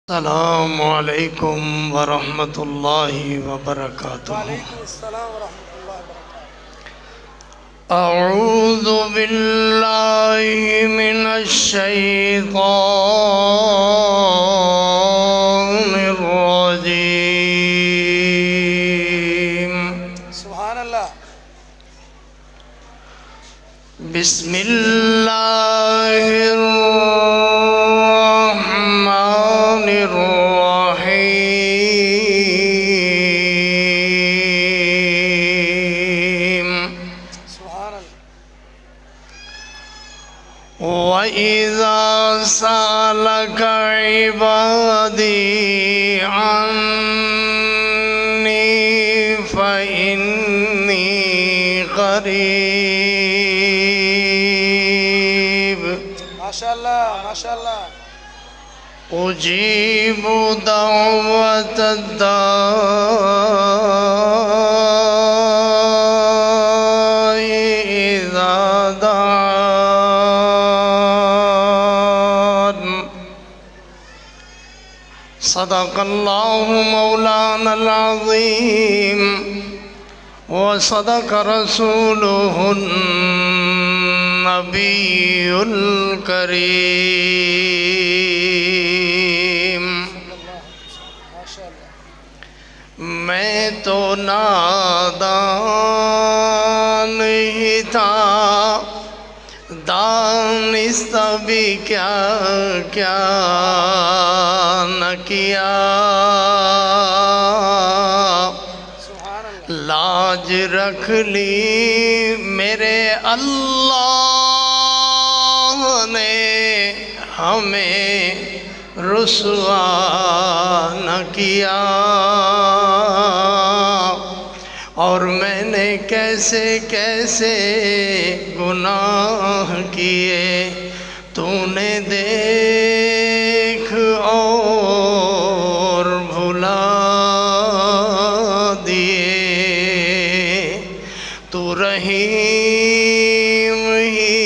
السلام علیکم ورحمۃ اللہ وبرکاتہ۔ وعلیکم السلام ورحمۃ اللہ وبرکاتہ۔ اعوذ باللہ من الشیطان الرجیم۔ سبحان اللہ۔ بسم اللہ الرحمن الرحیم۔ سبحان اللہ۔ وَإِذَا سَأَلَكَ عِبَادِي عَنِّي فَإِنِّي قَرِيبٌ ماشاءاللہ ماشاءاللہ۔ أجيب دعوة الداع إذا دعان۔ صدق الله مولانا العظيم وصدق رسوله النبي الكريم۔ ماشاءاللہ۔ میں تو نادان ہی تھا، دانستہ بھی کیا کیا نہ کیا۔ سبحان اللہ۔ لاج رکھ لی میرے اللہ نے، ہمیں رسوا نہ کیا۔ اور میں نے کیسے کیسے گناہ کیے، تو نے دیکھ اور بھلا دیے۔ تو رحیم ہی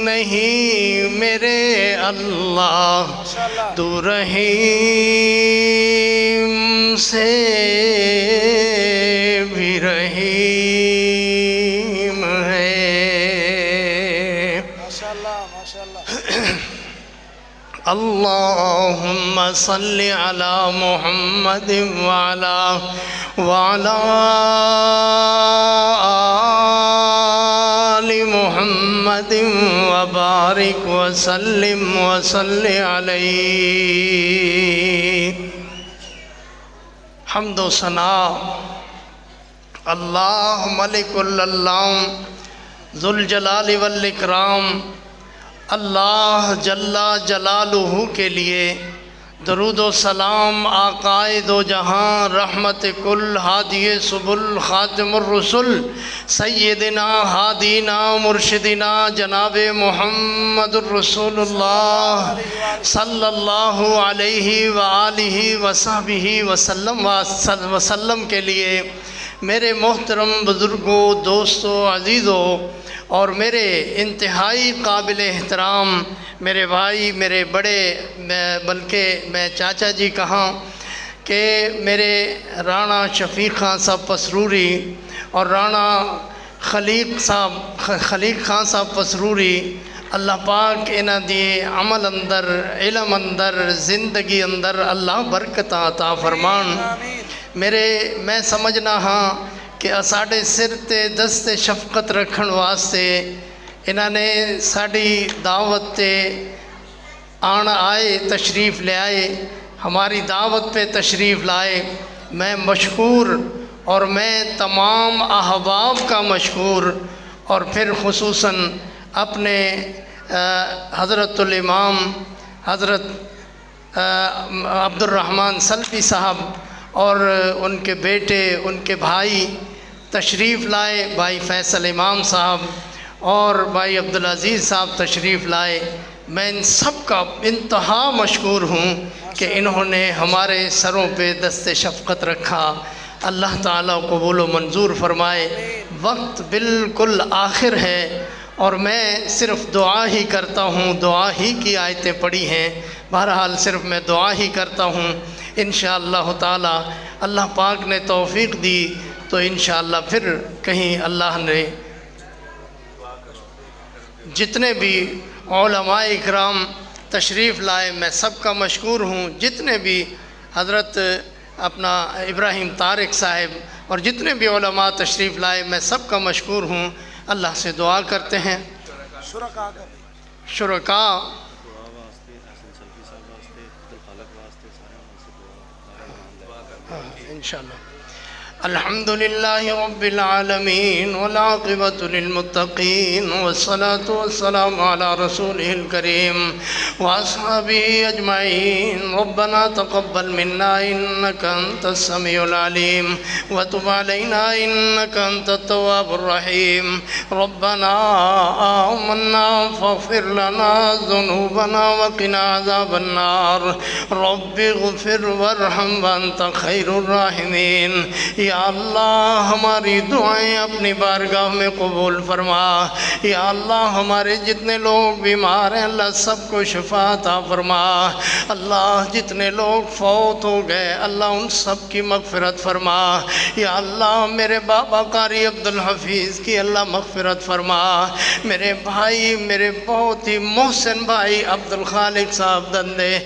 نہیں میرے اللہ، ماشاءاللہ۔ تو رحیم سے بھی رحیم ہے۔ ماشاءاللہ ماشاءاللہ۔ اللہم صلی علی محمد وعلی آل محمد وبارک وسلم وصلی علیہ۔ حمد و ثنا اللہ ملک اللام ذوالجلال والاکرام، اللہ جل جلالہ کے لیے درود و سلام آقائے دو جہاں، رحمت کل، ہادی سبل، خاتم الرسل، سیدنا ہادینا مرشدنا جناب محمد الرسول اللہ صلی اللہ علیہ وآلہ وصحبہ وسلم کے لیے میرے محترم بزرگوں، دوستوں، عزیزوں اور میرے انتہائی قابل احترام میرے بھائی، میرے بڑے، بلکہ میں چاچا جی کہاں کہ میرے رانا شفیق خان صاحب پسروری اور رانا خلیق خان صاحب پسروری، اللہ پاک انہاں دی عمل اندر، علم اندر، زندگی اندر اللہ برکت عطا فرمان۔ میں سمجھنا ہاں کہ ساڑھے سر تے دست شفقت رکھن واسطے انہاں نے ساڑھی دعوت تے آئے، تشریف لے آئے، ہماری دعوت پہ تشریف لائے۔ میں مشکور، اور میں تمام احباب کا مشکور، اور پھر خصوصاً اپنے حضرت الامام حضرت عبد الرحمن سلفی صاحب اور ان کے بیٹے، ان کے بھائی تشریف لائے، بھائی فیصل امام صاحب اور بھائی عبدالعزیز صاحب تشریف لائے۔ میں ان سب کا انتہا مشکور ہوں کہ انہوں نے ہمارے سروں پہ دست شفقت رکھا۔ اللہ تعالیٰ قبول و منظور فرمائے۔ وقت بالکل آخر ہے اور میں صرف دعا ہی کرتا ہوں، دعا ہی کی آیتیں پڑھی ہیں، بہرحال صرف میں دعا ہی کرتا ہوں۔ انشاءاللہ تعالی اللہ پاک نے توفیق دی تو انشاءاللہ پھر کہیں اللہ نے جتنے بھی علماء اکرام تشریف لائے میں سب کا مشکور ہوں، جتنے بھی حضرت اپنا ابراہیم طارق صاحب اور جتنے بھی علماء تشریف لائے میں سب کا مشکور ہوں۔ اللہ سے دعا کرتے ہیں شرکا کا شرکاء انشاءاللہ۔ الحمد للہ رب العالمین والعاقبۃ للمتقین والصلاة والسلام علی رسولہ الکریم واصحابہ اجمعین۔ ربنا تقبل منا انک انت السمیع العلیم وتب علینا انک انت التواب الرحیم۔ ربنا آمنا فاغفر لنا ذنوبنا وقنا عذاب النار۔ رب اغفر وارحم وانت خیر الراحمین۔ یا اللہ ہماری دعائیں اپنی بارگاہ میں قبول فرما۔ یا اللہ ہمارے جتنے لوگ بیمار ہیں اللہ سب کو شفا عطا فرما۔ اللہ جتنے لوگ فوت ہو گئے اللہ ان سب کی مغفرت فرما۔ یا اللہ میرے بابا قاری عبدالحفیظ کی اللہ مغفرت فرما۔ میرے بھائی میرے بہت ہی محسن بھائی عبدالخالق صاحب دندے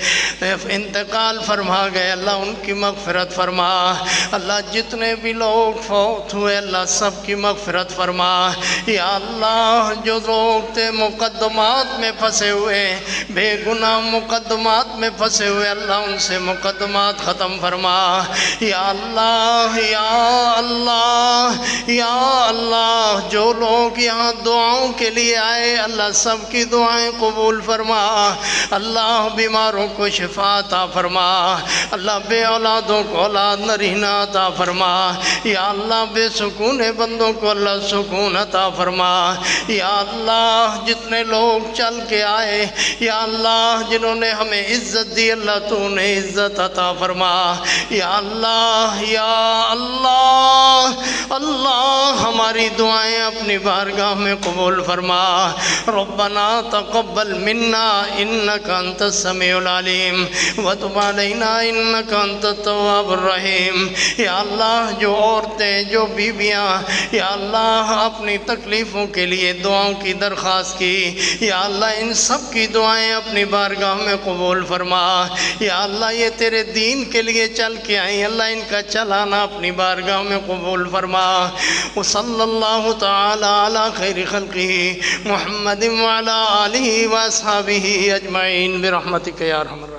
انتقال فرما گئے اللہ ان کی مغفرت فرما۔ اللہ جتنے بھی لوگ فوت ہوئے اللہ سب کی مغفرت فرما۔ یا اللہ جو لوگ تھے مقدمات میں پھنسے ہوئے بے گناہ مقدمات میں پھنسے ہوئے اللہ ان سے مقدمات ختم فرما۔ یا اللہ یا اللہ یا اللہ جو لوگ یہاں دعاؤں کے لیے آئے اللہ سب کی دعائیں قبول فرما۔ اللہ بیماروں کو شفا عطا فرما۔ اللہ بے اولادوں کو اولاد نرینہ عطا فرما۔ یا اللہ بے سکون بندوں کو اللہ سکون عطا فرما۔ یا اللہ جتنے لوگ چل کے آئے یا اللہ جنہوں نے ہمیں عزت دی اللہ تو انہیں عزت عطا فرما۔ یا اللہ یا اللہ اللہ ہماری دعائیں اپنی بارگاہ میں قبول فرما۔ ربنا تقبل منا انک انت السمیع العلیم وتب علینا انک انت التواب الرحیم۔ یا اللہ جو عورتیں جو بیویاں یا اللہ اپنی تکلیفوں کے لیے دعاؤں کی درخواست کی یا اللہ ان سب کی دعائیں اپنی بارگاہ میں قبول فرما۔ یا اللہ یہ تیرے دین کے لیے چل کے آئیں اللہ ان کا چلانا اپنی بارگاہ میں قبول فرما۔ وصلی اللہ تعالی علی خیر خلقہ محمد وعلی آلہ واصحابہ اجمعین برحمتک یا ارحم الراحمین۔